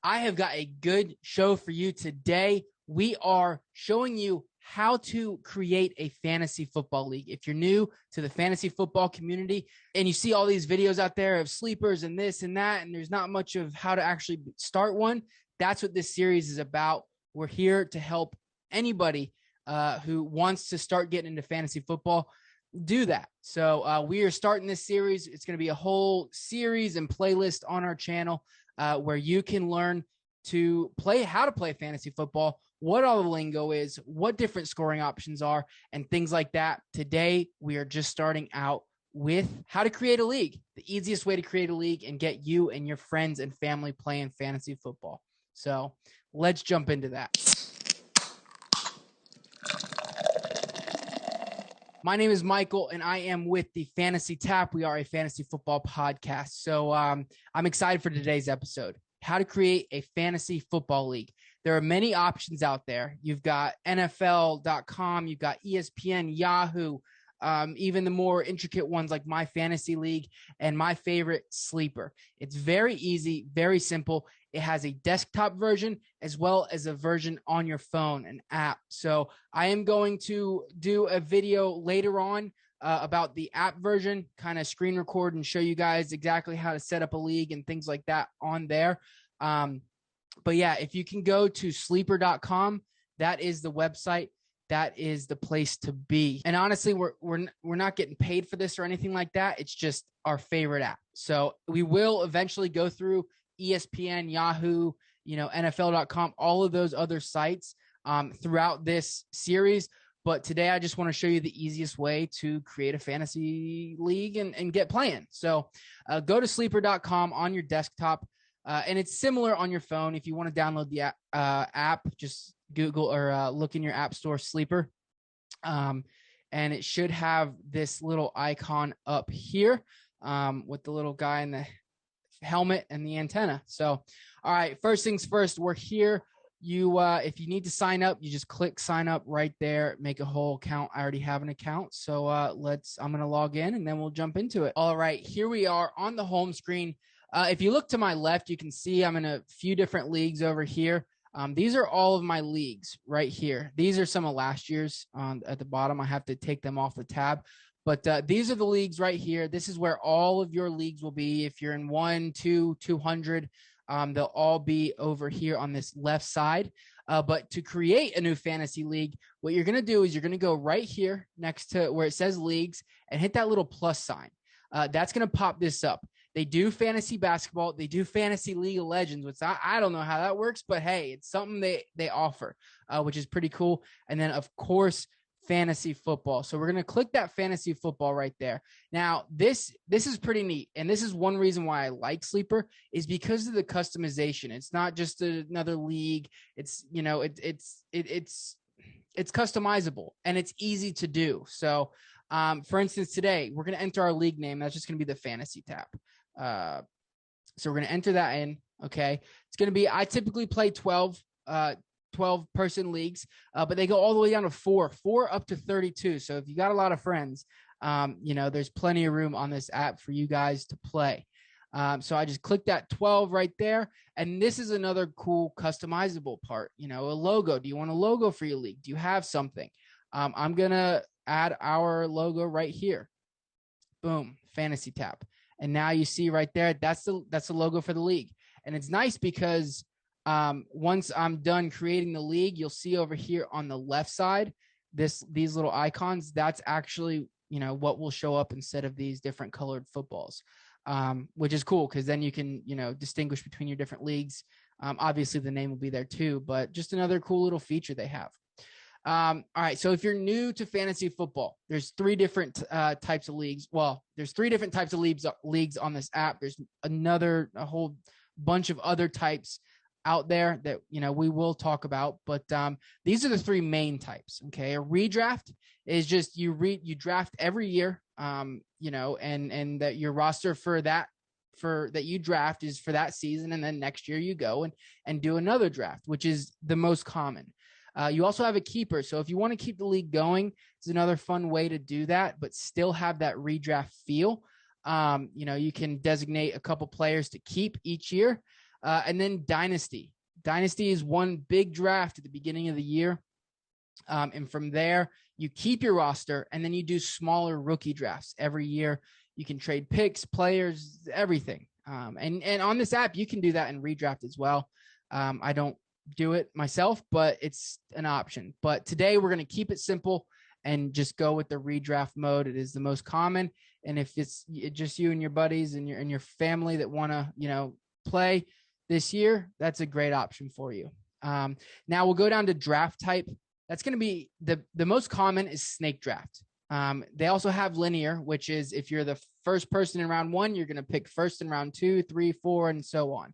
I have got a good show for you today. We are showing you how to create a fantasy football league. If you're new to the fantasy football community and you see all these videos out there of sleepers and this and that, and there's not much of how to actually start one, that's what this series is about. We're here to help anybody who wants to start getting into fantasy football do that. So we are starting this series. It's going to be a whole series and playlist on our channel where you can learn to play, how to play fantasy football, what all the lingo is, what different scoring options are, and things like that. Today, we are just starting out with how to create a league, the easiest way to create a league and get you and your friends and family playing fantasy football. So let's jump into that. My name is Michael, and I am with the Fantasy Tap. We are a fantasy football podcast. So I'm excited for today's episode, how to create a fantasy football league. There are many options out there. You've got NFL.com, you've got ESPN, Yahoo, even the more intricate ones like My Fantasy League and my favorite, Sleeper. It's very easy, very simple. It has a desktop version as well as a version on your phone, an app. So I am going to do a video later on about the app version, kind of screen record and show you guys exactly how to set up a league and things like that on there. But yeah, if you can go to sleeper.com, that is the website. That is the place to be. And honestly, we're not getting paid for this or anything like that. It's just our favorite app. So we will eventually go through ESPN, Yahoo, NFL.com, all of those other sites throughout this series. But today I just want to show you the easiest way to create a fantasy league and get playing. So go to sleeper.com on your desktop. And it's similar on your phone. If you want to download the app, just Google or look in your app store, Sleeper. And it should have this little icon up here with the little guy in the helmet and the antenna. So, all right, first things first, we're here. If you need to sign up, you just click sign up right there, make a whole account. I already have an account. So I'm going to log in and then we'll jump into it. All right, here we are on the home screen. If you look to my left, you can see I'm in a few different leagues over here. These are all of my leagues right here. These are some of last year's at the bottom. I have to take them off the tab. But these are the leagues right here. This is where all of your leagues will be. If you're in 1, 2, 200, they'll all be over here on this left side. But to create a new fantasy league, what you're going to do is you're going to go right here next to where it says leagues and hit that little plus sign. That's going to pop this up. They do fantasy basketball. They do fantasy League of Legends, which I don't know how that works, but hey, it's something they offer, which is pretty cool. And then, of course, fantasy football. So we're going to click that fantasy football right there. Now, this is pretty neat. And this is one reason why I like Sleeper is because of the customization. It's not just another league. It's, it's customizable and it's easy to do. So, for instance, today we're going to enter our league name. That's just going to be the Fantasy Tap. So we're going to enter that in. Okay. It's going to be, I typically play 12 person leagues, but they go all the way down to four up to 32. So if you got a lot of friends, there's plenty of room on this app for you guys to play. So I just clicked that 12 right there. And this is another cool customizable part, a logo. Do you want a logo for your league? Do you have something? I'm going to add our logo right here. Boom, Fantasy Tap. And now you see right there, that's the logo for the league. And it's nice because once I'm done creating the league, you'll see over here on the left side, these little icons, that's actually, what will show up instead of these different colored footballs, which is cool because then you can, distinguish between your different leagues. Obviously, the name will be there too, but just another cool little feature they have. All right. So if you're new to fantasy football, there's 3 different types of leagues. Well, there's 3 different types of leagues on this app. There's a whole bunch of other types out there that, we will talk about, but these are the 3 main types. Okay. A redraft is just you draft every year, and that your roster for that you draft is for that season. And then next year you go and do another draft, which is the most common. You also have a keeper. So if you want to keep the league going, it's another fun way to do that, but still have that redraft feel. You can designate a couple players to keep each year. And then Dynasty. Dynasty is one big draft at the beginning of the year. And from there, you keep your roster, and then you do smaller rookie drafts every year. You can trade picks, players, everything. And on this app, you can do that in redraft as well. I don't do it myself, but it's an option. But today we're going to keep it simple and just go with the redraft mode. It is the most common. And if it's just you and your buddies and your family that want to, play this year, that's a great option for you. Now we'll go down to draft type. That's going to be the most common is snake draft. They also have linear, which is if you're the first person in round 1, you're going to pick first in round 2, 3, 4, and so on.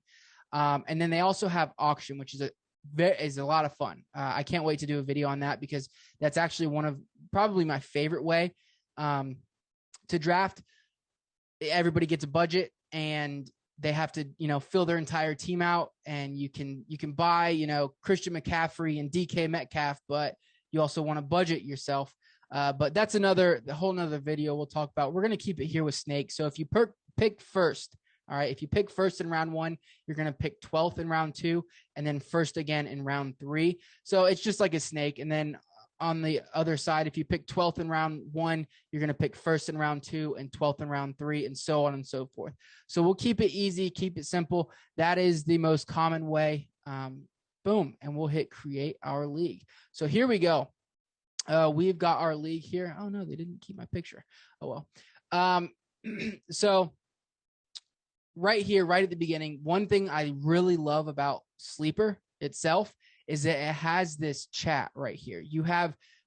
And then they also have auction, which is a lot of fun. I can't wait to do a video on that because that's actually one of probably my favorite way to draft. Everybody gets a budget and they have to, fill their entire team out, and you can buy, Christian McCaffrey and DK Metcalf, but you also want to budget yourself. But that's a whole nother video we'll talk about. We're going to keep it here with snake. So if you pick first, all right, if you pick first in round 1, you're going to pick 12th in round 2, and then first again in round 3. So it's just like a snake. And then on the other side, if you pick 12th in round 1, you're going to pick first in round 2 and 12th in round 3, and so on and so forth. So we'll keep it easy, keep it simple. That is the most common way. Boom. And we'll hit create our league. So here we go. We've got our league here. Oh no, they didn't keep my picture. Oh well. So right here, right at the beginning, one thing I really love about Sleeper itself is that it has this chat right here.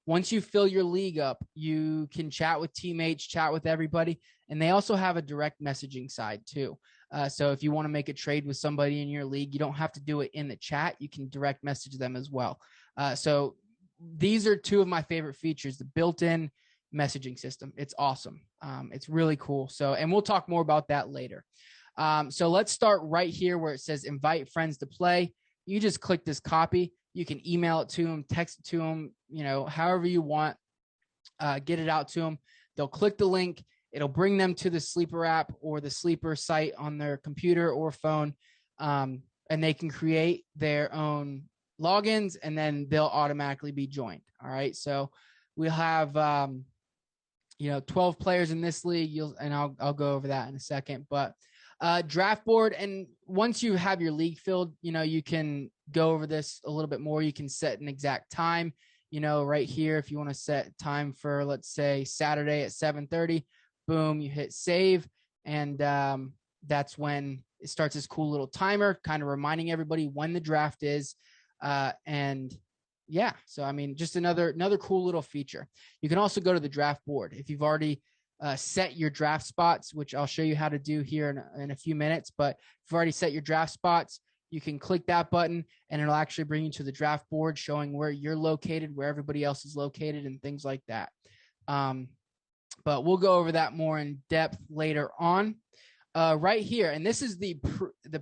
Once you fill your league up, you can chat with teammates, chat with everybody. And they also have a direct messaging side too. So if you want to make a trade with somebody in your league, you don't have to do it in the chat. You can direct message them as well. So these are two of my favorite features, the built-in messaging system. It's awesome. It's really cool. And we'll talk more about that later. So let's start right here where it says invite friends to play. You just click this copy. You can email it to them, text it to them, however you want, get it out to them. They'll click the link. It'll bring them to the Sleeper app or the Sleeper site on their computer or phone. And they can create their own logins, and then they'll automatically be joined. All right. So we'll have, 12 players in this league. I'll go over that in a second, but draft board. And once you have your league filled, you can go over this a little bit more. You can set an exact time, right here. If you want to set time for, let's say Saturday at 7:30, boom, you hit save. And that's when it starts this cool little timer, kind of reminding everybody when the draft is. Just another cool little feature. You can also go to the draft board. If you've already set your draft spots, which I'll show you how to do here in a few minutes, but if you've already set your draft spots, you can click that button and it'll actually bring you to the draft board showing where you're located, where everybody else is located, and things like that. But we'll go over that more in depth later on. Right here, and this is the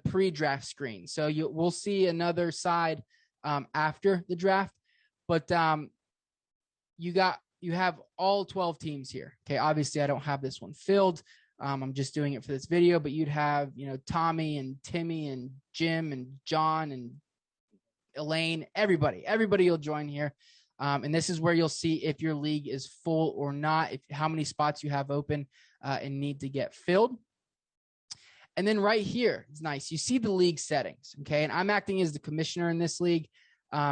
pre-draft screen. So we'll see another side after the draft, but you have all 12 teams here. Okay, obviously I don't have this one filled. I'm just doing it for this video, but you'd have Tommy and Timmy and Jim and John and Elaine, everybody will join here. And this is where you'll see if your league is full or not, how many spots you have open and need to get filled. And then right here, it's nice. You see the league settings, okay? And I'm acting as the commissioner in this league,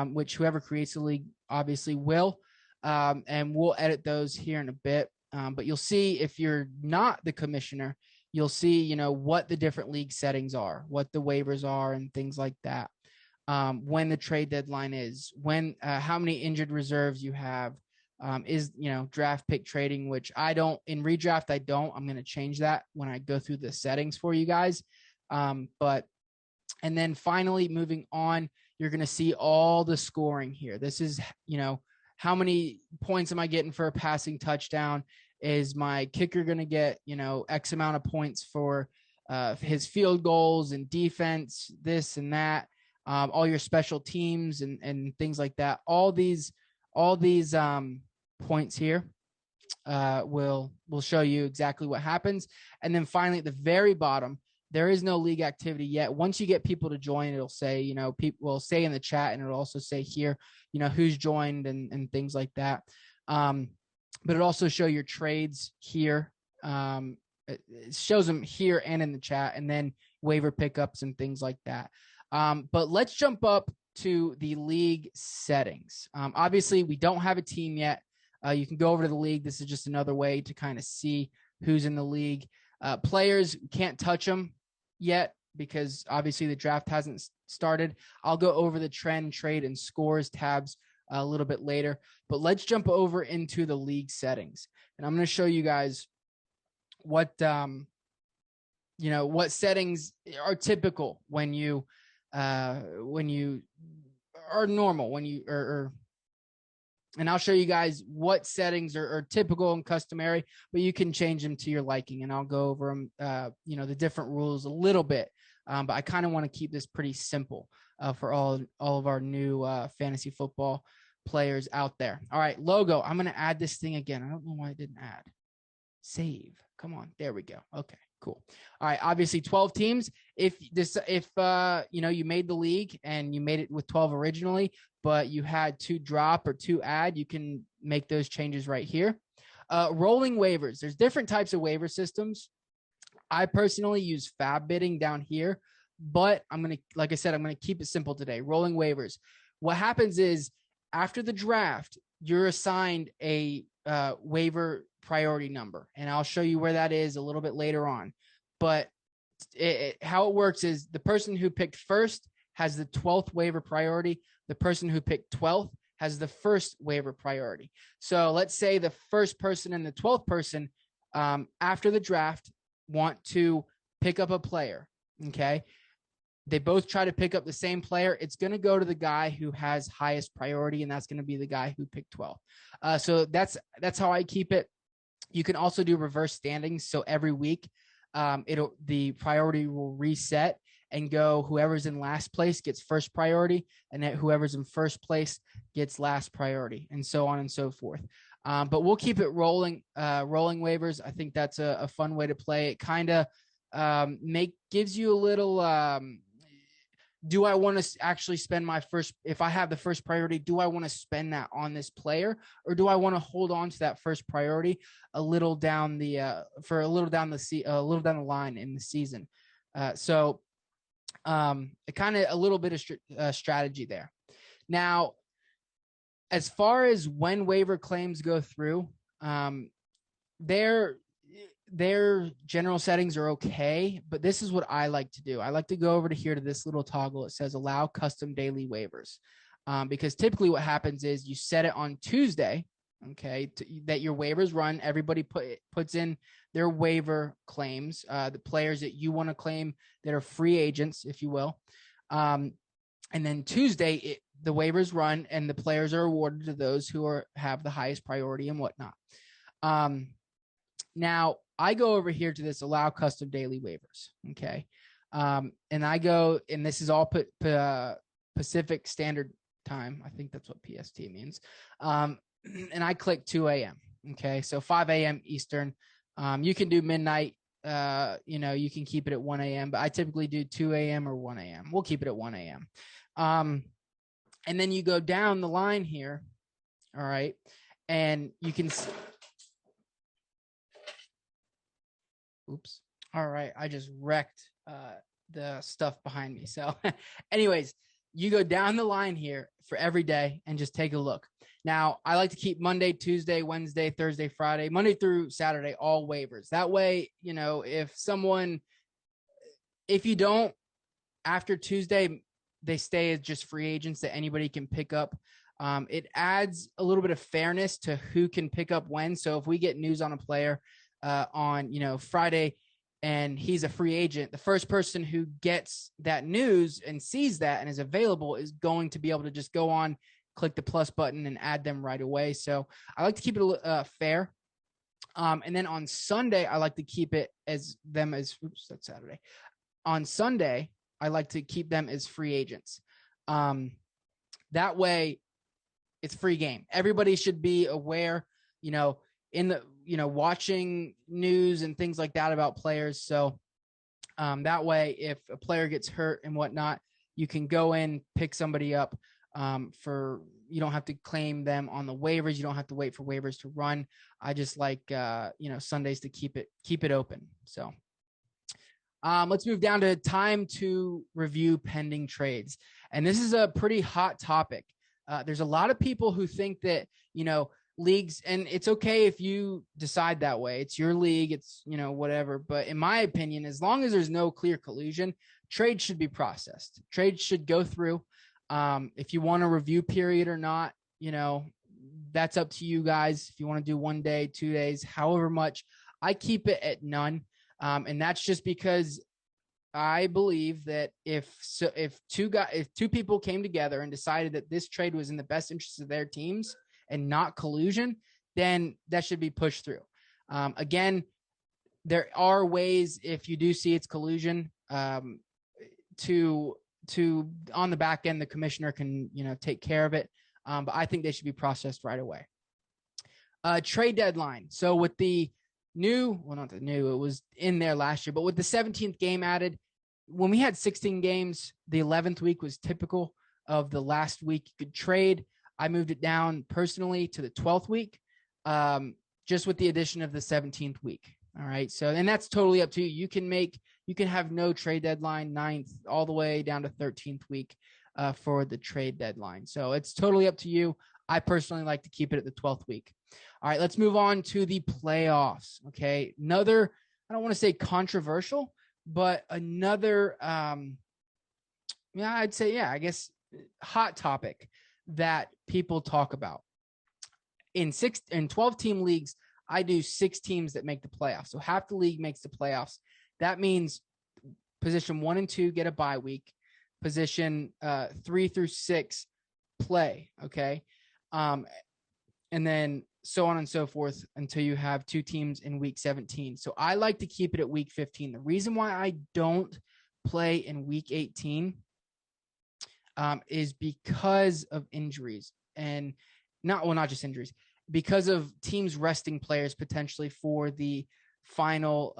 which whoever creates the league obviously will. And we'll edit those here in a bit. But you'll see if you're not the commissioner, you'll see, what the different league settings are, what the waivers are, and things like that. When the trade deadline is, how many injured reserves you have, is, draft pick trading, which in redraft, I'm going to change that when I go through the settings for you guys. And then finally moving on, you're going to see all the scoring here. This is, how many points am I getting for a passing touchdown? Is my kicker going to get, X amount of points for his field goals and defense, this and that, all your special teams and things like that. All these points here will show you exactly what happens. And then finally at the very bottom, there is no league activity yet. Once you get people to join, it'll say, people will say in the chat, and it'll also say here, who's joined and things like that. But it also show your trades here. It shows them here and in the chat, and then waiver pickups and things like that. But let's jump up to the league settings. Obviously, we don't have a team yet. You can go over to the league. This is just another way to kind of see who's in the league. Players, can't touch them yet because obviously the draft hasn't started. I'll go over the trend, trade, and scores tabs a little bit later. But let's jump over into the league settings. And I'm going to show you guys what settings are typical when you are normal, and I'll show you guys what settings are typical and customary, but you can change them to your liking, and I'll go over them, the different rules a little bit. But I kind of want to keep this pretty simple for all of our new fantasy football players out there. All right, logo. I'm going to add this thing again. I don't know why I didn't add. Save. Come on. There we go. Okay, cool. All right. Obviously 12 teams. If you made the league and you made it with 12 originally, but you had 2 drop or 2 add, you can make those changes right here. Rolling waivers. There's different types of waiver systems. I personally use fab bidding down here, but like I said, I'm going to keep it simple today. Rolling waivers. What happens is after the draft, you're assigned a waiver priority number, and I'll show you where that is a little bit later on. But how it works is the person who picked first has the 12th waiver priority. The person who picked 12th has the first waiver priority. So let's say the first person and the 12th person after the draft want to pick up a player. Okay. They both try to pick up the same player. It's going to go to the guy who has highest priority, and that's going to be the guy who picked 12. So that's how I keep it. You can also do reverse standings. So every week, the priority will reset and go whoever's in last place gets first priority, and then whoever's in first place gets last priority, and so on and so forth. But we'll keep it rolling waivers. I think that's a fun way to play. It kind of gives you a little. Do I want to actually spend my first, if I have the first priority, do I want to spend that on this player, or do I want to hold on to that first priority a little down the line in the season? So kind of a little bit of strategy there. Now, as far as when waiver claims go through, their general settings are okay, but this is what I like to do. I like to go over to here to this little toggle. It says allow custom daily waivers, because typically what happens is you set it on Tuesday, okay, that your waivers run. Everybody puts in their waiver claims, the players that you want to claim that are free agents, if you will. And then Tuesday, the waivers run and the players are awarded to those who have the highest priority and whatnot. Now, I go over here to this allow custom daily waivers, okay? And I go, and this is all Pacific Standard Time. I think that's what PST means. And I click 2 a.m., okay? So 5 a.m. Eastern. You can do midnight. You can keep it at 1 a.m., but I typically do 2 a.m. or 1 a.m. We'll keep it at 1 a.m. And then you go down the line here, all right? And you can... Oops. All right. I just wrecked the stuff behind me. So anyways, you go down the line here for every day and just take a look. Now, I like to keep Monday, Tuesday, Wednesday, Thursday, Friday, Monday through Saturday, all waivers. That way, if you don't, after Tuesday, they stay as just free agents that anybody can pick up. It adds a little bit of fairness to who can pick up when. So if we get news on a player on Friday and he's a free agent, the first person who gets that news and sees that and is available is going to be able to just go on, click the plus button, and add them right away. So I like to keep it fair. And then on Sunday, I like to keep it that's Saturday. On Sunday, I like to keep them as free agents. That way it's free game. Everybody should be aware, in the, watching news and things like that about players. So That way, if a player gets hurt and whatnot, you can go in, pick somebody up you don't have to claim them on the waivers. You don't have to wait for waivers to run. I just like, Sundays to keep it open. So let's move down to time to review pending trades. And this is a pretty hot topic. There's a lot of people who think that, leagues, and it's okay if you decide that way. It's your league. It's, whatever. But in my opinion, as long as there's no clear collusion, trades should be processed. Trades should go through. If you want a review period or not, that's up to you guys. If you want to do 1 day, 2 days, however much, I keep it at none. And that's just because I believe that if two people came together and decided that this trade was in the best interest of their teams and not collusion, then that should be pushed through. Again, there are ways, if you do see it's collusion, to on the back end, the commissioner can, take care of it. But I think they should be processed right away. Trade deadline. So with the it was in there last year, but with the 17th game added, when we had 16 games, the 11th week was typical of the last week you could trade. I moved it down personally to the 12th week, just with the addition of the 17th week. All right. So, and that's totally up to you. You can have no trade deadline 9th all the way down to 13th week for the trade deadline. So it's totally up to you. I personally like to keep it at the 12th week. All right, let's move on to the playoffs. Okay. Another, I don't want to say controversial, but another, I'd say, I guess hot topic that people talk about. In 12 team leagues, I do 6 teams that make the playoffs. So half the league makes the playoffs. That means position 1 and 2 get a bye week. Position 3 through 6 play. Okay. And then so on and so forth until you have 2 teams in week 17. So I like to keep it at week 15. The reason why I don't play in week 18 is because of injuries, and not just injuries, because of teams resting players potentially for the final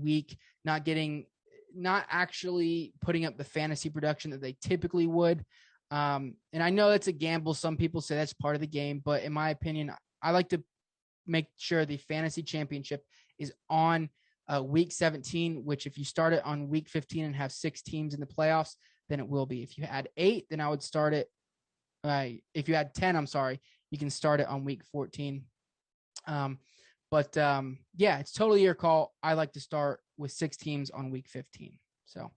week, not actually putting up the fantasy production that they typically would. And I know that's a gamble. Some people say that's part of the game, but in my opinion, I like to make sure the fantasy championship is on week 17, which if you start it on week 15 and have 6 teams in the playoffs, then it will be. If you had 8, then I would start it. If you had 10, you can start it on week 14. But it's totally your call. I like to start with 6 teams on week 15. So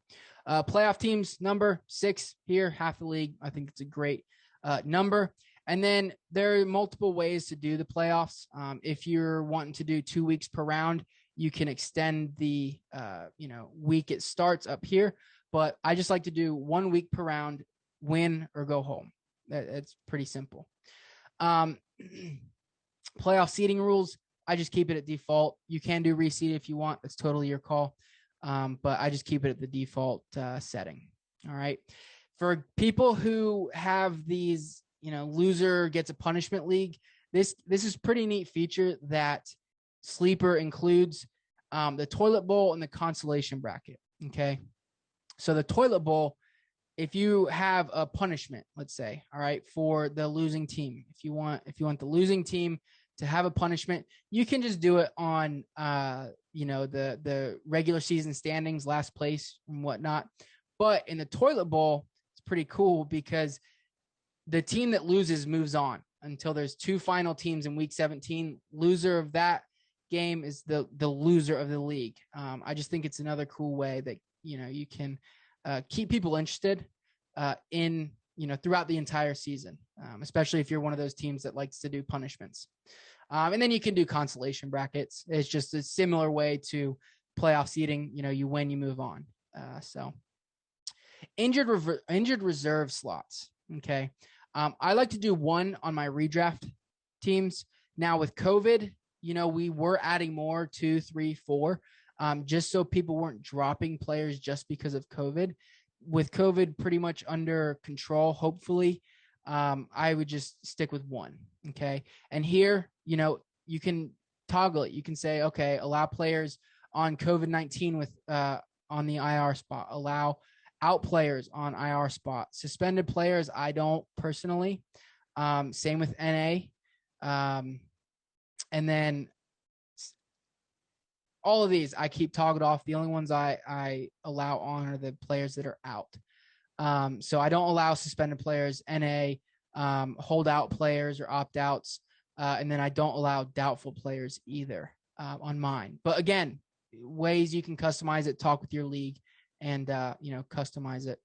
playoff teams, number 6 here, half the league. I think it's a great number. And then there are multiple ways to do the playoffs. If you're wanting to do 2 weeks per round, you can extend the week it starts up here. But I just like to do 1 week per round, win or go home. That's pretty simple. Playoff seeding rules, I just keep it at default. You can do reseed if you want. That's totally your call. But I just keep it at the default setting. All right. For people who have these, loser gets a punishment league, this is pretty neat feature that Sleeper includes the toilet bowl and the consolation bracket. Okay. So the toilet bowl, if you have a punishment, let's say, all right, for the losing team, if you want the losing team to have a punishment, you can just do it on, the regular season standings, last place and whatnot. But in the toilet bowl, it's pretty cool because the team that loses moves on until there's 2 final teams in week 17. Loser of that game is the loser of the league. I just think it's another cool way that, you can keep people interested in, throughout the entire season, especially if you're one of those teams that likes to do punishments. And then you can do consolation brackets. It's just a similar way to playoff seeding. You win, you move on. So injured reserve slots. Okay. I like to do 1 on my redraft teams. Now with COVID, we were adding more, 2, 3, 4, just so people weren't dropping players just because of COVID. With COVID pretty much under control, hopefully, I would just stick with 1. Okay. And here, you can toggle it. You can say, okay, allow players on COVID-19 with on the IR spot. Allow out players on IR spot. Suspended players, I don't personally. Same with NA. And then all of these I keep toggled off. The only ones I allow on are the players that are out. So I don't allow suspended players, NA, holdout players or opt-outs. And then I don't allow doubtful players either on mine. But again, ways you can customize it, talk with your league and, customize it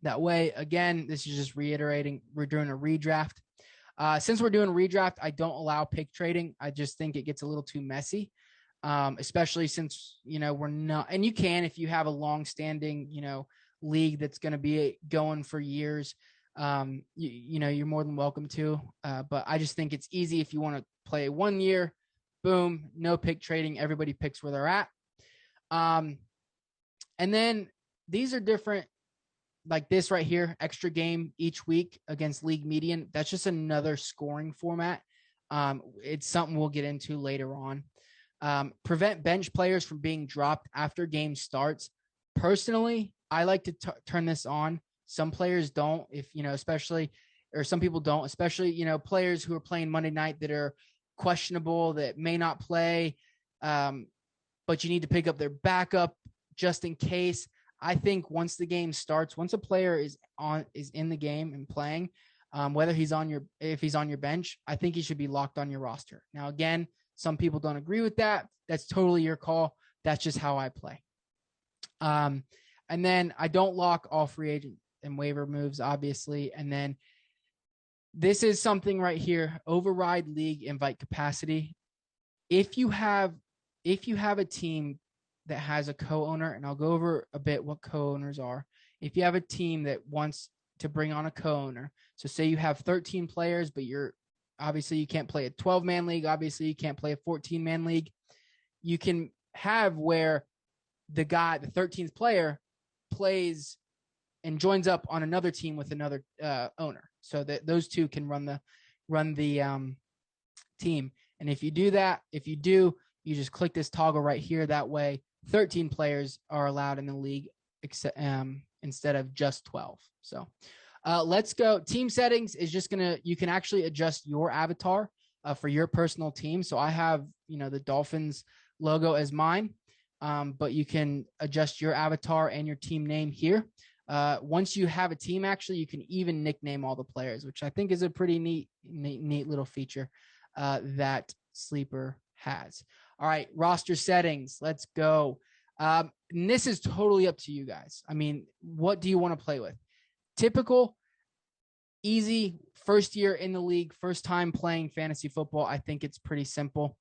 that way. Again, this is just reiterating, we're doing a redraft. Since we're doing a redraft, I don't allow pick trading. I just think it gets a little too messy, especially since, we're not, and you can, if you have a long-standing, league that's going to be going for years, you're more than welcome to. But I just think it's easy if you want to play 1 year, boom, no pick trading. Everybody picks where they're at. And then these are different, like this right here, extra game each week against league median. That's just another scoring format. It's something we'll get into later on. Prevent bench players from being dropped after game starts. Personally, I like to turn this on. Some players don't, especially, or some people don't, especially, players who are playing Monday night that are questionable, that may not play, but you need to pick up their backup just in case. I think once the game starts, once a player is in the game and playing, whether if he's on your bench, I think he should be locked on your roster. Now, again, some people don't agree with that. That's totally your call. That's just how I play. And then I don't lock all free agent and waiver moves, obviously. And then this is something right here: override league invite capacity. If you have a team that has a co-owner, and I'll go over a bit what co-owners are. If you have a team that wants to bring on a co-owner, so say you have 13 players, but obviously you can't play a 12-man league. Obviously you can't play a 14-man league. You can have where the 13th player plays and joins up on another team with another owner, so that those two can run the team. And if you do, you just click this toggle right here. That way, 13 players are allowed in the league instead of just 12. So let's go. Team settings is just you can actually adjust your avatar for your personal team. So I have, the Dolphins logo as mine, but you can adjust your avatar and your team name here. Once you have a team, actually, you can even nickname all the players, which I think is a pretty neat little feature that Sleeper has. All right, roster settings. Let's go. And this is totally up to you guys. I mean, what do you want to play with? Typical, easy, first year in the league, first time playing fantasy football. I think it's pretty simple.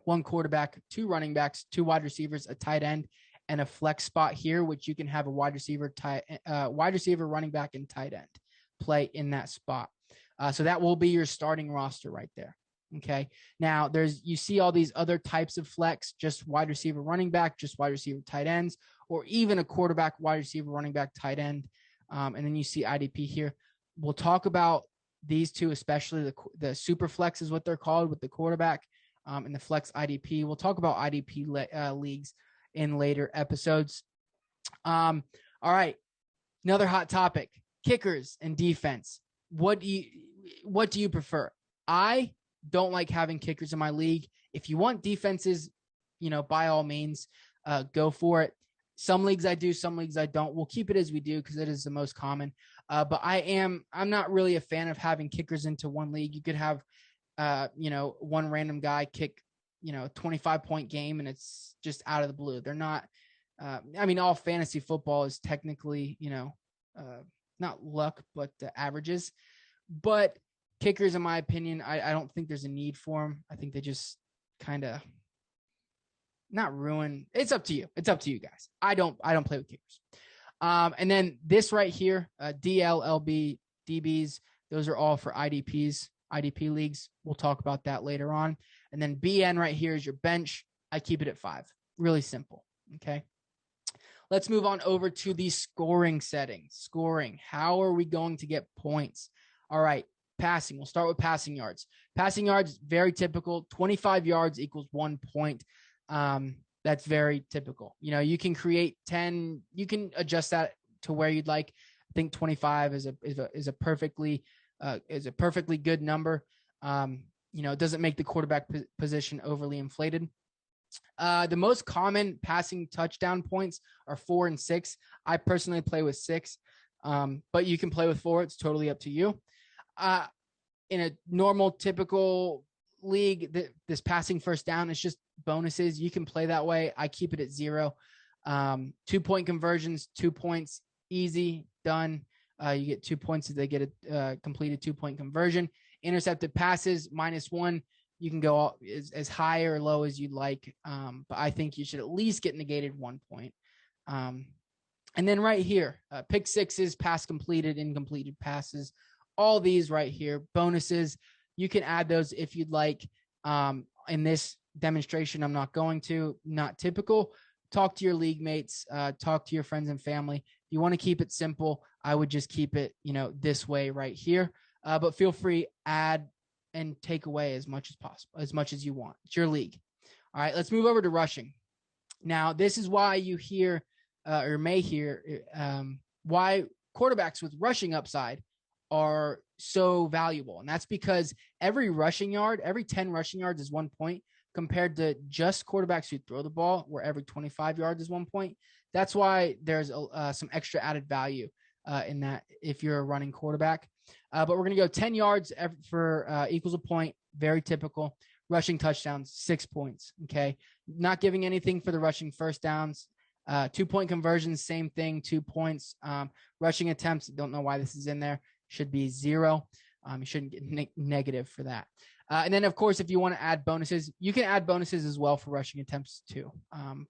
1 quarterback, 2 running backs, 2 wide receivers, a tight end, and a flex spot here, which you can have a wide receiver, running back, and tight end play in that spot. So that will be your starting roster right there. Okay. Now you see all these other types of flex, just wide receiver, running back, just wide receiver, tight ends, or even a quarterback, wide receiver, running back, tight end. And then you see IDP here. We'll talk about these two, especially the super flex is what they're called with the quarterback and the flex IDP. We'll talk about IDP leagues in later episodes. All right. Another hot topic: kickers and defense. What do you prefer? I don't like having kickers in my league. If you want defenses, by all means, go for it. Some leagues I do, some leagues I don't. We'll keep it as we do because it is the most common. But I'm not really a fan of having kickers into one league. You could have, one random guy kick, a 25-point game, and it's just out of the blue. They're not. All fantasy football is technically, not luck, but averages. But kickers, in my opinion, I don't think there's a need for them. I think they just kind of not ruin. It's up to you. It's up to you guys. I don't play with kickers. And then this right here, DLLB, DBs, those are all for IDP leagues. We'll talk about that later on. And then BN right here is your bench. I keep it at 5. Really simple. Okay. Let's move on over to the scoring settings. Scoring. How are we going to get points? All right. Passing. We'll start with passing yards. Passing yards, very typical. 25 yards equals 1 point. That's very typical. You can create 10, you can adjust that to where you'd like. I think 25 is a perfectly good number. It doesn't make the quarterback position overly inflated. The most common passing touchdown points are 4 and 6. I personally play with 6, but you can play with 4. It's totally up to you. In a normal, typical league, this passing first down is just bonuses. You can play that way. I keep it at 0. 2-point conversions, 2 points, easy, done. You get 2 points if they get a completed 2-point conversion. Intercepted passes, -1. You can go as high or low as you'd like, but I think you should at least get negated 1 point. And then right here, pick sixes, pass completed, incompleted passes, all these right here, bonuses. You can add those if you'd like. In this demonstration, I'm not going to, not typical. Talk to your league mates, talk to your friends and family. If you want to keep it simple, I would just keep it, this way right here. But feel free, add and take away as much as possible, as much as you want. It's your league. All right, let's move over to rushing. Now, this is why you hear or may hear why quarterbacks with rushing upside are so valuable. And that's because every 10 rushing yards is 1 point compared to just quarterbacks who throw the ball, where every 25 yards is 1 point. That's why there's some extra added value in that if you're a running quarterback. But we're going to go 10 yards for equals a point. Very typical. Rushing touchdowns, 6 points. Okay. Not giving anything for the rushing first downs. 2-point conversions, same thing, 2 points. Rushing attempts, don't know why this is in there, should be 0. You shouldn't get negative for that. And then, of course, if you want to add bonuses, you can add bonuses as well for rushing attempts too.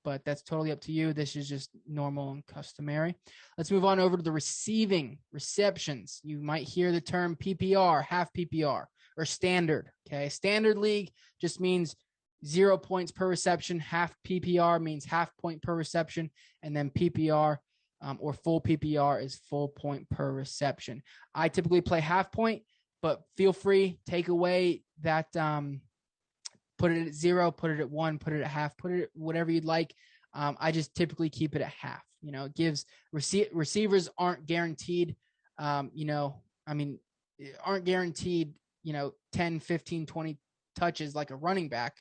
But that's totally up to you. This is just normal and customary. Let's move on over to the receptions. You might hear the term PPR, half PPR, or standard. Okay. Standard league just means 0 points per reception. Half PPR means half point per reception. And then PPR or full PPR is full point per reception. I typically play half point, but feel free, take away that, put it at 0, put it at 1, put it at half, put it at whatever you'd like. I just typically keep it at half. It gives receivers aren't guaranteed, aren't guaranteed, 10, 15, 20 touches like a running back.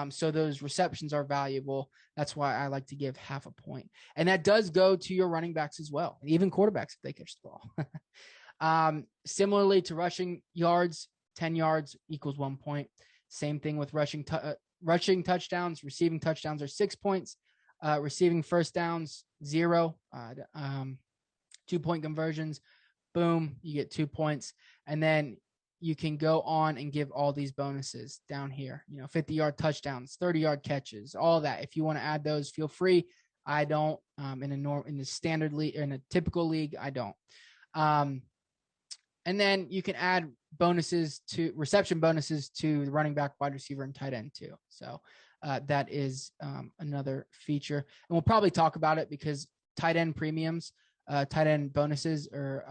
So those receptions are valuable. That's why I like to give half a point. And that does go to your running backs as well, even quarterbacks if they catch the ball. Similarly to rushing yards, 10 yards equals 1 point. Same thing with rushing touchdowns. Receiving touchdowns are 6 points. Receiving first downs, 0. 2-point conversions, boom, you get 2 points. And then you can go on and give all these bonuses down here, 50-yard touchdowns, 30-yard catches, all that. If you want to add those, feel free. I don't, in the standard league, in a typical league, I don't. And then you can add reception bonuses to the running back, wide receiver, and tight end too. So that is another feature. And we'll probably talk about it because tight end premiums, tight end bonuses are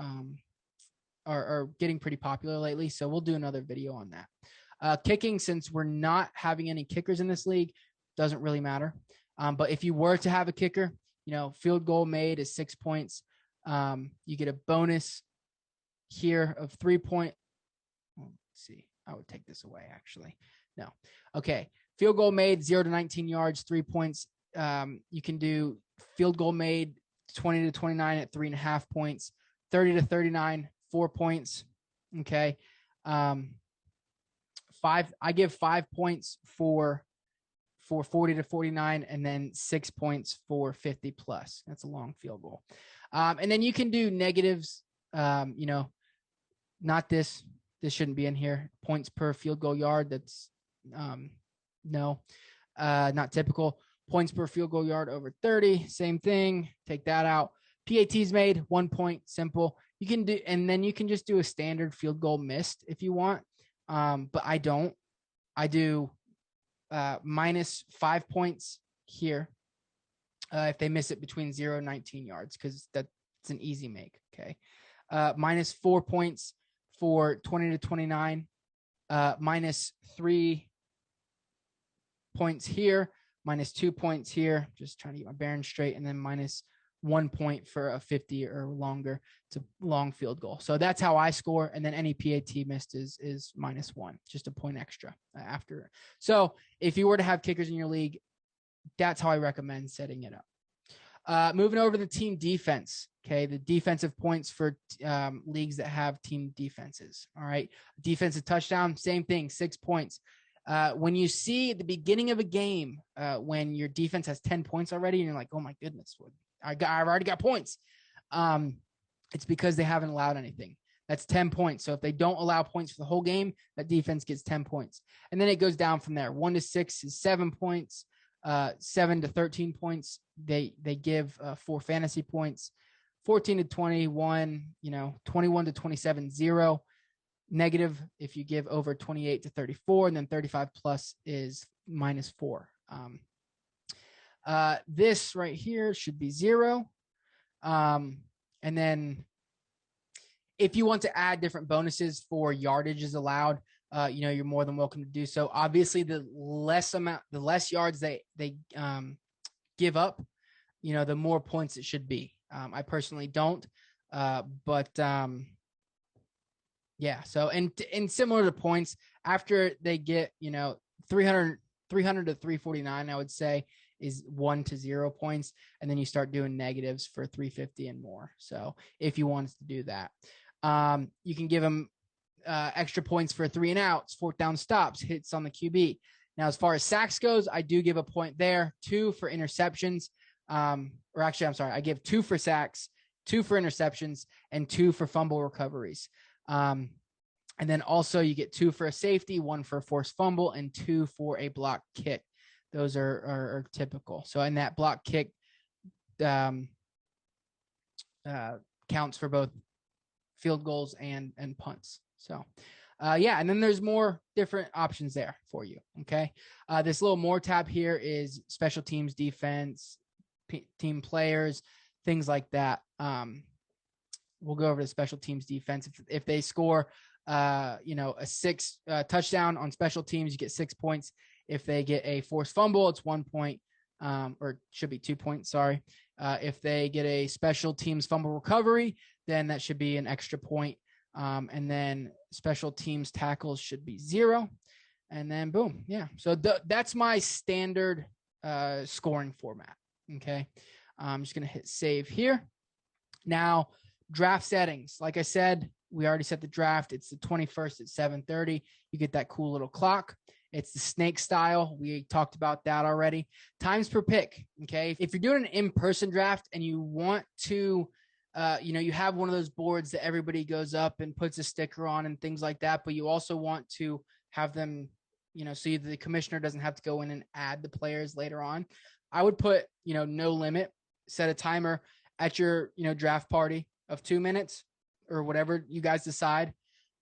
getting pretty popular lately. So we'll do another video on that. Kicking, since we're not having any kickers in this league, doesn't really matter. But if you were to have a kicker, field goal made is 6 points. You get a bonus here of 3 point. Let's see. I would take this away, actually. No. Okay. Field goal made, 0 to 19 yards, 3 points. You can do field goal made 20 to 29 at 3.5 points, 30 to 39, 4 points. Okay. I give 5 points for 40 to 49, and then 6 points for 50 plus. That's a long field goal. And then you can do negatives, not this shouldn't be in here. Points per field goal yard. That's no, not typical. Points per field goal yard over 30. Same thing. Take that out. PATs made, 1 point, simple. You can do, and then you can just do a standard field goal missed if you want. But I don't. I do minus 5 points here if they miss it between 0 and 19 yards, because that's an easy make. Okay. Minus 4 points for 20 to 29. Minus 3 points here -2 points here, just trying to get my bearings straight, and then -1 point for a 50 or longer. It's a long field goal. So that's how I score. And then any PAT missed is -1, just a point extra after. So if you were to have kickers in your league, that's how I recommend setting it up. Moving over to the team defense. Okay. The defensive points for leagues that have team defenses. All right. Defensive touchdown, same thing, 6 points. When you see at the beginning of a game, when your defense has 10 points already, and you're like, oh my goodness, I've already got points. It's because they haven't allowed anything. That's 10 points. So if they don't allow points for the whole game, that defense gets 10 points. And then it goes down from there. 1 to 6 is 7 points. 7 to 13 points. They give 4 fantasy points. 14 to 21, 21 to 27, 0. Negative if you give over 28 to 34, and then 35 plus is -4. This right here should be 0. And then if you want to add different bonuses for yardage is allowed, you're more than welcome to do so. Obviously, the less yards they give up, the more points it should be. I personally don't, but yeah. So, and similar to points, after they get, 300 to 349, I would say is 1 to 0 points. And then you start doing negatives for 350 and more. So if you wanted to do that, you can give them extra points for 3 and outs, 4th down stops, hits on the QB. Now, as far as sacks goes, I do give a point there, 2 for interceptions. Or actually, I'm sorry, I give 2 for sacks, 2 for interceptions, and 2 for fumble recoveries. And then also you get 2 for a safety, 1 for a forced fumble, and 2 for a block kick. Those are typical. So in that block kick counts for both field goals and punts. So yeah, and then there's more different options there for you. Okay. This little more tab here is special teams, defense, team players, things like that. We'll go over to special teams defense. If they score, a 6 touchdown on special teams, you get 6 points. If they get a forced fumble, it's 1 point, or it should be 2 points. Sorry. If they get a special teams fumble recovery, then that should be an extra point. And then special teams tackles should be 0. And then boom. Yeah. So that's my standard scoring format. Okay. I'm just going to hit save here. Now, draft settings. Like I said, we already set the draft. It's the 21st at 7:30. You get that cool little clock. It's the snake style. We talked about that already. Times per pick. Okay. If you're doing an in-person draft and you want to, you have one of those boards that everybody goes up and puts a sticker on and things like that, but you also want to have them, so the commissioner doesn't have to go in and add the players later on. I would put, no limit, set a timer at your, draft party of 2 minutes or whatever you guys decide.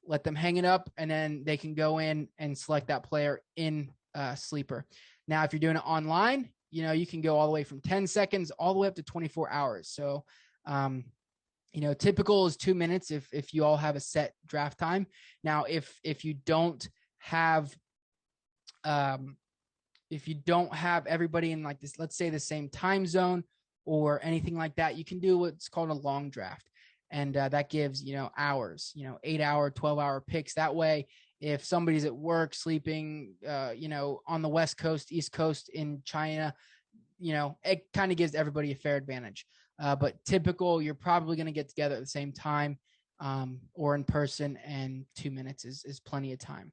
Let them hang it up, and then they can go in and select that player in Sleeper. Now, if you're doing it online, you can go all the way from 10 seconds all the way up to 24 hours. So, typical is 2 minutes if you all have a set draft time. Now, if you don't have everybody in like this, let's say the same time zone or anything like that, you can do what's called a long draft. And that gives, hours, 8-hour, 12-hour picks. That way, if somebody's at work, sleeping, on the West Coast, East Coast, in China, it kind of gives everybody a fair advantage. But typical, you're probably going to get together at the same time or in person, and 2 minutes is plenty of time.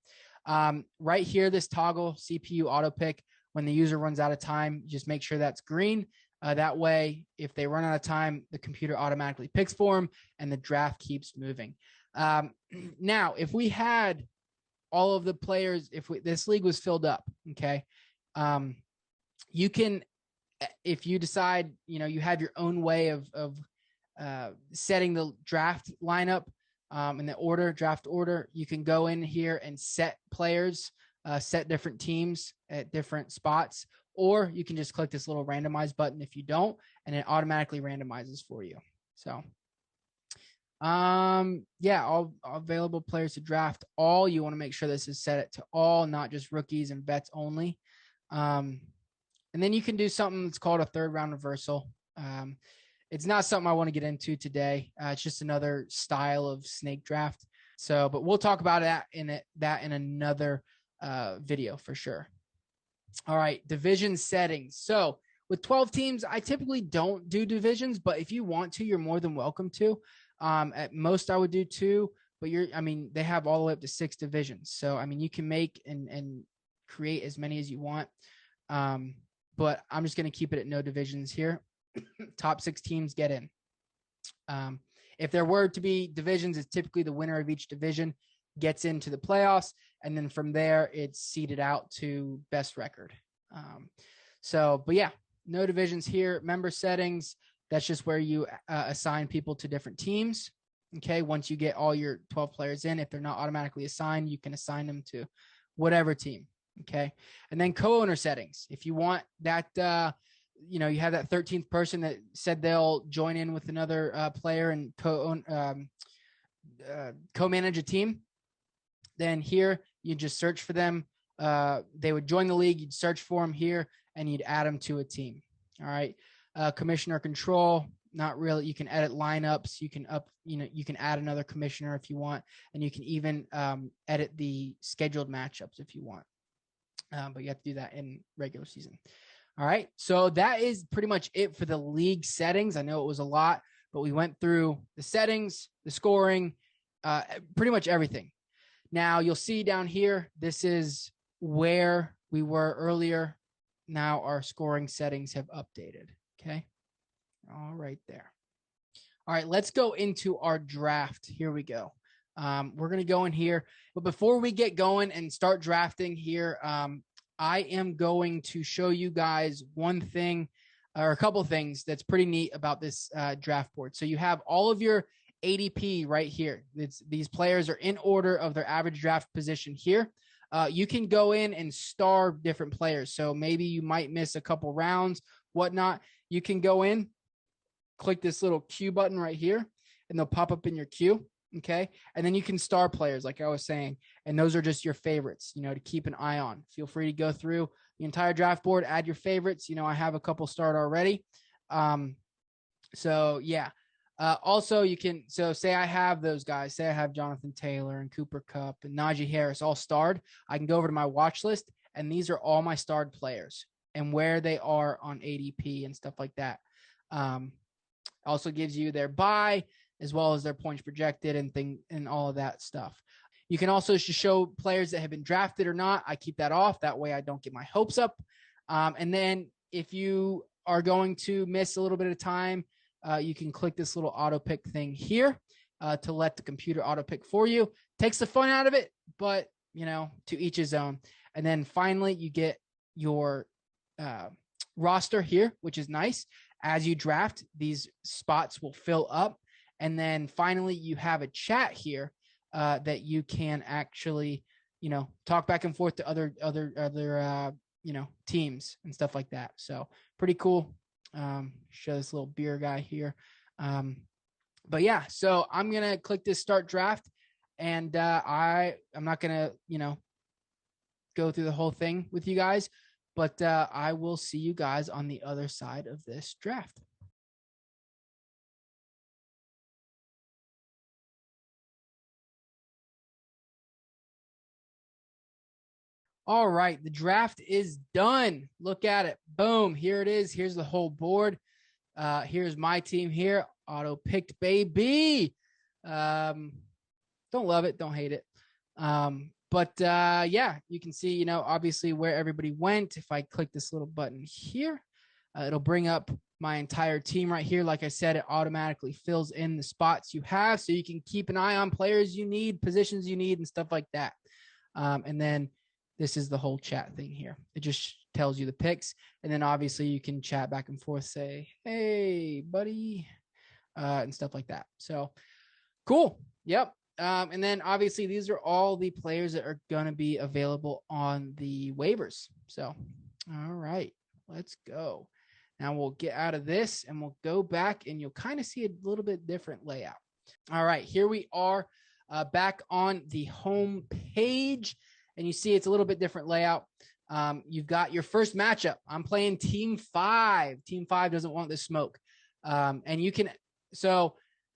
Right here, this toggle CPU auto pick, when the user runs out of time, just make sure that's green. That way, if they run out of time, the computer automatically picks for them and the draft keeps moving. Now, if we had all of the players, this league was filled up, okay, you can, if you decide, you have your own way of setting the draft lineup in the draft order, you can go in here and set players, set different teams at different spots. Or you can just click this little randomize button if you don't, and it automatically randomizes for you. So, yeah, all available players to draft. All, you want to make sure this is set it to all, not just rookies and vets only. And then you can do something that's called a third round reversal. It's not something I want to get into today. It's just another style of snake draft. So, but we'll talk about that in another video for sure. All right, division settings. So with 12 teams, I typically don't do divisions, but if you want to, you're more than welcome to. At most, I would do 2, but they have all the way up to 6 divisions. So, you can make and create as many as you want. But I'm just going to keep it at no divisions here. Top 6 teams get in. If there were to be divisions, it's typically the winner of each division gets into the playoffs. And then from there, it's seeded out to best record. But yeah, no divisions here. Member settings, that's just where you assign people to different teams. Okay, once you get all your 12 players in, if they're not automatically assigned, you can assign them to whatever team. Okay, and then co-owner settings. If you want that, you have that 13th person that said they'll join in with another player and co-manage a team, then here you just search for them. They would join the league. You'd search for them here, and you'd add them to a team. All right. Commissioner control, not really. You can edit lineups. You can you can add another commissioner if you want, and you can even edit the scheduled matchups if you want. But you have to do that in regular season. All right. So that is pretty much it for the league settings. I know it was a lot, but we went through the settings, the scoring, pretty much everything. Now you'll see down here, this is where we were earlier. Now our scoring settings have updated. Okay. All right there. All right, let's go into our draft. Here we go. We're going to go in here. But before we get going and start drafting here, I am going to show you guys one thing or a couple things that's pretty neat about this draft board. So you have all of your ADP right here. These players are in order of their average draft position here. You can go in and star different players. So maybe you might miss a couple rounds, whatnot. You can go in, click this little Q button right here, and they'll pop up in your queue. Okay. And then you can star players, like I was saying, and those are just your favorites, to keep an eye on. Feel free to go through the entire draft board, add your favorites. I have a couple starred already. So yeah. Also you can, say I have those guys, say I have Jonathan Taylor and Cooper Kupp and Najee Harris all starred. I can go over to my watch list, and these are all my starred players and where they are on ADP and stuff like that. Also gives you their buy as well as their points projected and all of that stuff. You can also just show players that have been drafted or not. I keep that off. That way I don't get my hopes up. And then if you are going to miss a little bit of time, you can click this little auto pick thing here to let the computer auto pick for you. Takes the fun out of it, but to each his own. And then finally you get your roster here, which is nice. As you draft, these spots will fill up. And then finally, you have a chat here that you can actually, talk back and forth to other teams and stuff like that. So pretty cool. Show this little beer guy here. But yeah, so I'm going to click this start draft, and I'm not going to, go through the whole thing with you guys, but I will see you guys on the other side of this draft. All right, the draft is done. Look at it. Boom. Here it is. Here's the whole board. Here's my team here. Auto picked, baby. Don't love it. Don't hate it. But yeah, you can see, obviously where everybody went. If I click this little button here, it'll bring up my entire team right here. Like I said, it automatically fills in the spots you have, so you can keep an eye on players you need, positions you need, and stuff like that. And then this is the whole chat thing here. It just tells you the picks. And then obviously you can chat back and forth, say, hey, buddy, and stuff like that. So cool. Yep. And then obviously these are all the players that are going to be available on the waivers. So, all right, let's go. Now we'll get out of this and we'll go back, and you'll kind of see a little bit different layout. All right, here we are back on the home page, and you see it's a little bit different layout. You've got your first matchup. I'm playing Team 5. Team 5 doesn't want the smoke. And you can, so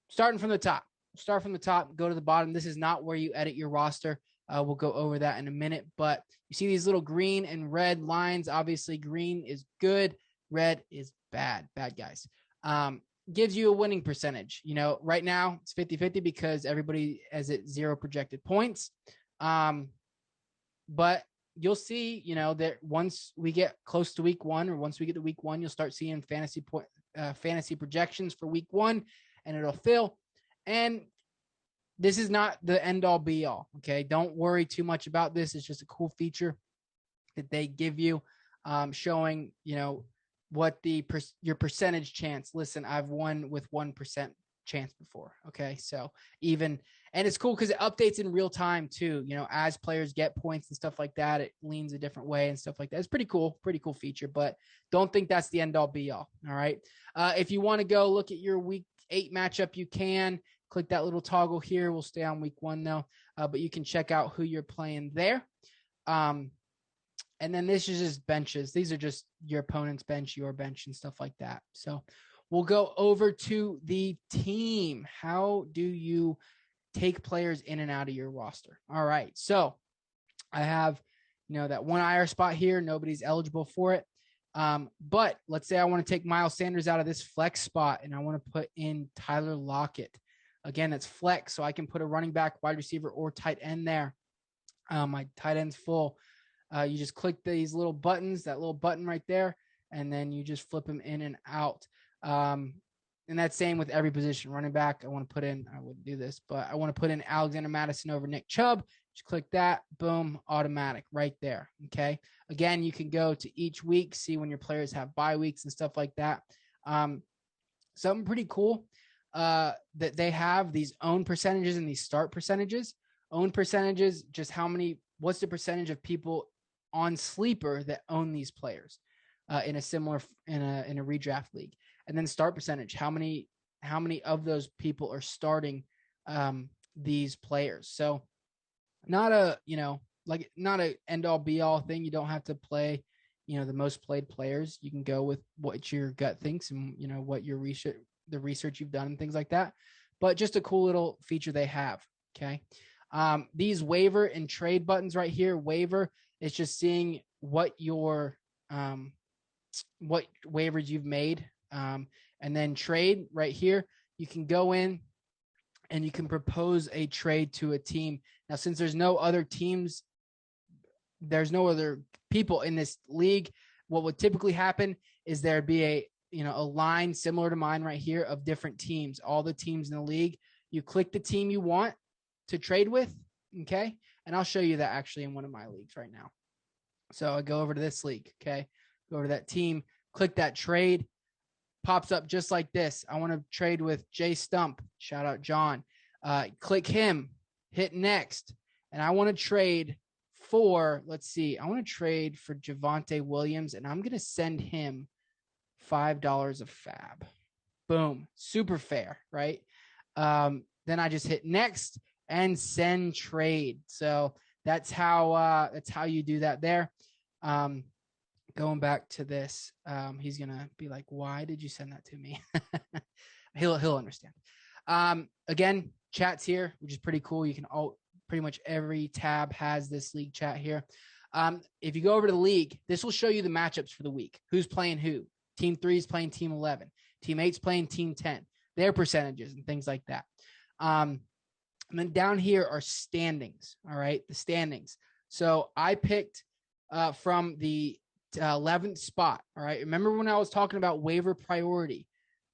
starting from the top, start from the top, go to the bottom. This is not where you edit your roster. We'll go over that in a minute, but you see these little green and red lines. Obviously, green is good. Red is bad guys. Gives you a winning percentage. You know, right now it's 50-50 because everybody has it 0 projected points. But you'll see, you know, that once we get close to week 1 or once we get to week 1, you'll start seeing fantasy projections for week 1 and it'll fill. And this is not the end all be all. Okay. Don't worry too much about this. It's just a cool feature that they give you, showing, you know, what your percentage chance. Listen, I've won with 1% chance before. Okay. So and it's cool because it updates in real time too. You know, as players get points and stuff like that, it leans a different way and stuff like that. It's pretty cool feature, but don't think that's the end all be all. All right. If you want to go look at your week 8 matchup, you can click that little toggle here. We'll stay on week 1 though, but you can check out who you're playing there. And then this is just benches. These are just your opponent's bench, your bench, and stuff like that. So we'll go over to the team. How do you take players in and out of your roster? All right. So I have, you know, that one IR spot here. Nobody's eligible for it. But let's say I want to take Miles Sanders out of this flex spot and I want to put in Tyler Lockett. Again, that's flex. So I can put a running back, wide receiver, or tight end there. My tight end's full. You just click these little buttons, that little button right there, and then you just flip them in and out. And that's same with every position. Running back, I want to put in, I wouldn't do this, but I want to put in Alexander Madison over Nick Chubb. Just click that, boom, automatic right there. Okay. Again, you can go to each week, see when your players have bye weeks and stuff like that. Something pretty cool that they have these own percentages and these start percentages. Own percentages, just what's the percentage of people on Sleeper that own these players in a redraft league. And then start percentage, how many of those people are starting these players. So not a end all be all thing. You don't have to play, you know, the most played players. You can go with what your gut thinks and, you know, what your the research you've done and things like that. But just a cool little feature they have. Okay. These waiver and trade buttons right here. Waiver is just seeing what your what waivers you've made. And then trade right here, you can go in and you can propose a trade to a team. Now, since there's no other teams, there's no other people in this league, what would typically happen is there'd be a line similar to mine right here of different teams, all the teams in the league. You click the team you want to trade with. Okay. And I'll show you that actually in one of my leagues right now. So I go over to this league. Okay. Go over to that team, click that trade, pops up just like this. I want to trade with Jay Stump. Shout out John. Click him, hit next. And I want to trade for, I want to trade for Javonte Williams, and I'm going to send him $5 of fab. Boom. Super fair, right? Then I just hit next and send trade. So that's how you do that there. Going back to this, he's going to be like, why did you send that to me? He'll understand. Again, chat's here, which is pretty cool. You can pretty much every tab has this league chat here. If you go over to the league, this will show you the matchups for the week. Who's playing who? Team 3 is playing Team 11. Team 8's playing Team 10. Their percentages and things like that. And then down here are standings. All right, the standings. So I picked from the 11th spot. All right. Remember when I was talking about waiver priority?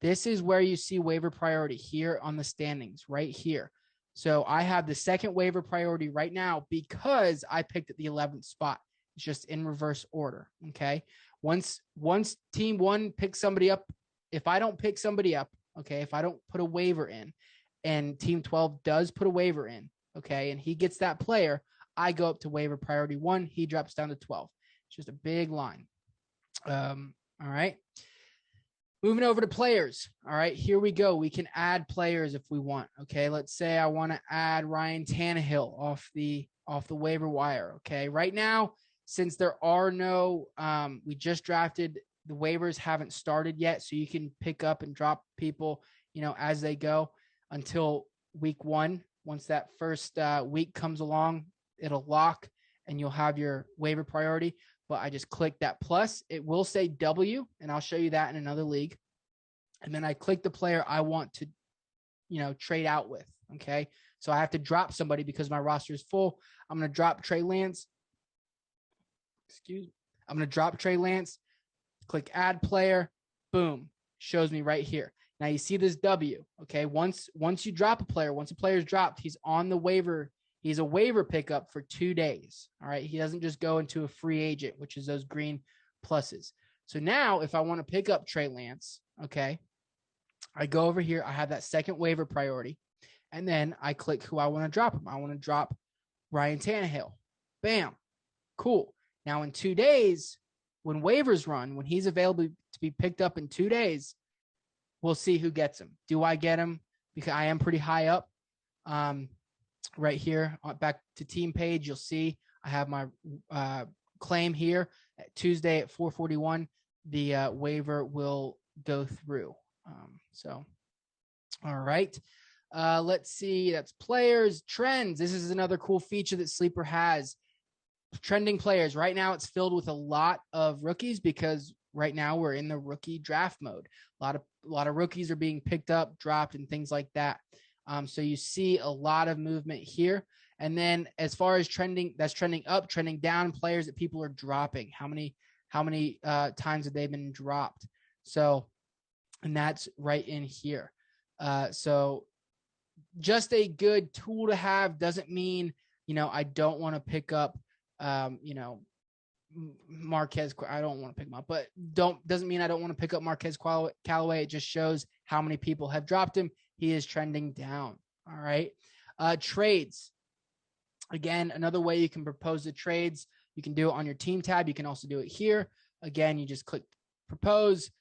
This is where you see waiver priority here on the standings right here. So I have the second waiver priority right now because I picked at the 11th spot. It's just in reverse order. Okay. Once team 1 picks somebody up, if I don't pick somebody up, okay, if I don't put a waiver in and team 12 does put a waiver in, okay, and he gets that player, I go up to waiver priority 1. He drops down to 12. It's just a big line. All right. Moving over to players. All right, here we go. We can add players if we want. Okay, let's say I want to add Ryan Tannehill off the waiver wire. Okay, right now since there are no, we just drafted, the waivers haven't started yet. So you can pick up and drop people, as they go until week 1. Once that first week comes along, it'll lock and you'll have your waiver priority. But I just click that plus. It will say W, and I'll show you that in another league. And then I click the player I want to, trade out with. Okay. So I have to drop somebody because my roster is full. I'm going to drop Trey Lance. I'm going to drop Trey Lance, click add player, boom, shows me right here. Now you see this W, okay? Once you drop a player, once a player is dropped, he's on the waiver. He's a waiver pickup for 2 days, all right? He doesn't just go into a free agent, which is those green pluses. So now if I want to pick up Trey Lance, okay, I go over here. I have that second waiver priority, and then I click who I want to drop him. I want to drop Ryan Tannehill. Bam, cool. Now in 2 days, when waivers run, when he's available to be picked up in 2 days, we'll see who gets him. Do I get him? Because I am pretty high up. Right here, back to team page, you'll see I have my claim here. Tuesday at 4:41, the waiver will go through. All right. Let's see. That's players, trends. This is another cool feature that Sleeper has. Trending players. Right now it's filled with a lot of rookies because right now we're in the rookie draft mode. A lot of rookies are being picked up, dropped, and things like that. So you see a lot of movement here. And then as far as trending, that's trending up, trending down, players that people are dropping. How many times have they been dropped? So, and that's right in here. So just a good tool to have. Doesn't mean, I don't want to pick up, Marquez. I don't want to pick him up, but doesn't mean I don't want to pick up Marquez Callaway. It just shows how many people have dropped him. He is trending down. All right. Trades. Again, another way you can propose the trades. You can do it on your team tab. You can also do it here. Again, you just click propose,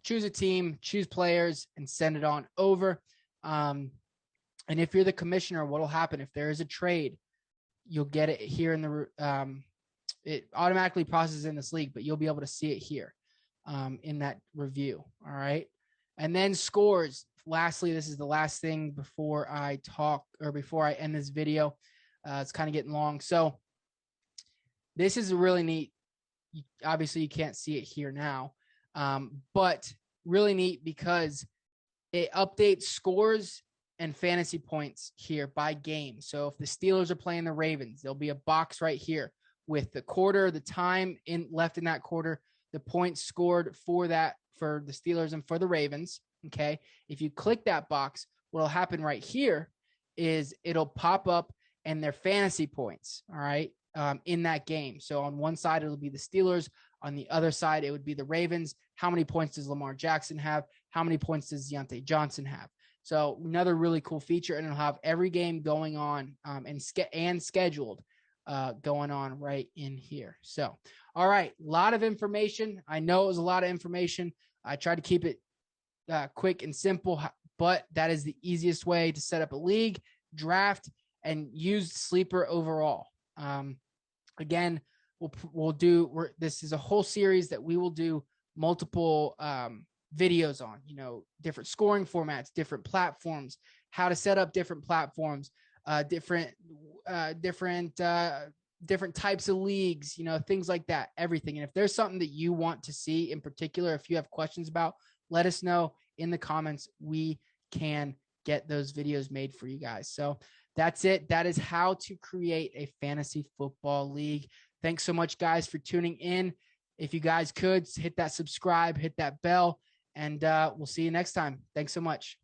choose a team, choose players, and send it on over. And if you're the commissioner, what will happen if there is a trade? You'll get it here in the it automatically processes in this league, but you'll be able to see it here in that review. All right. And then scores. Lastly, this is the last thing before I end this video. It's kind of getting long. So this is really neat. Obviously, you can't see it here now, but really neat because it updates scores and fantasy points here by game. So if the Steelers are playing the Ravens, there'll be a box right here with the quarter, the time left in that quarter, the points scored for the Steelers and for the Ravens. Okay. If you click that box, what'll happen right here is it'll pop up and their fantasy points. All right. In that game. So on one side, it'll be the Steelers. On the other side, it would be the Ravens. How many points does Lamar Jackson have? How many points does Deontay Johnson have? So another really cool feature, and it'll have every game going on and scheduled going on right in here. So, all right, a lot of information. I know it was a lot of information. I tried to keep it quick and simple, but that is the easiest way to set up a league, draft, and use Sleeper overall. Again, this is a whole series that we will do multiple videos on, different scoring formats, different platforms, how to set up different platforms, different types of leagues, things like that, everything. And if there's something that you want to see in particular, if you have questions about, let us know in the comments. We can get those videos made for you guys. So that's it. That is how to create a fantasy football league. Thanks so much, guys, for tuning in. If you guys could hit that subscribe, hit that bell, and we'll see you next time. Thanks so much.